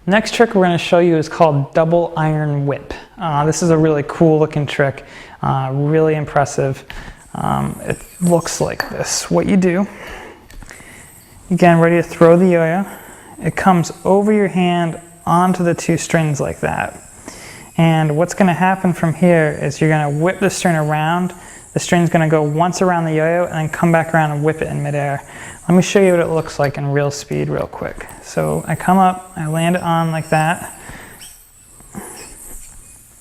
Next trick we're going to show you is called double iron whip. This is a really cool looking trick, really impressive. It looks like this. What you do, again, ready to throw the yo-yo, it comes over your hand onto the two strings like that. And what's going to happen from here is you're going to whip the string around. The string's going to go once around the yo-yo and then come back around and whip it in midair. Let me show you what it looks like in real speed real quick. So I come up, I land it on like that,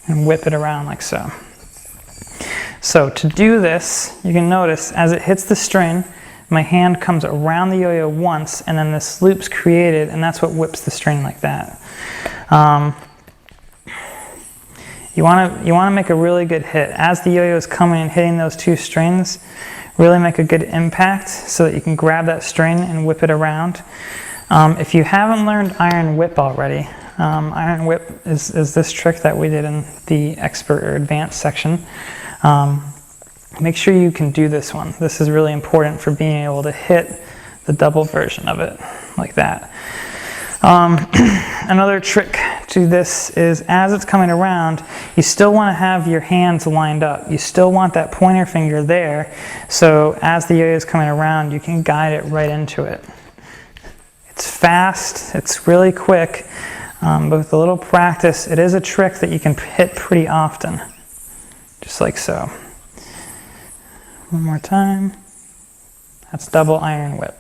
and whip it around like so. So to do this, you can notice as it hits the string, my hand comes around the yo-yo once, and then this loop's created, and that's what whips the string like that. You want to make a really good hit. As the yo-yo is coming and hitting those two strings, really make a good impact so that you can grab that string and whip it around. If you haven't learned iron whip already, iron whip is this trick that we did in the expert or advanced section. Make sure you can do this one. This is really important for being able to hit the double version of it like that. Another trick to this is as it's coming around, you still want to have your hands lined up. You still want that pointer finger there, so as the yo-yo is coming around, you can guide it right into it. It's fast, it's really quick, but with a little practice, it is a trick that you can hit pretty often, just like so. One more time. That's double iron whip.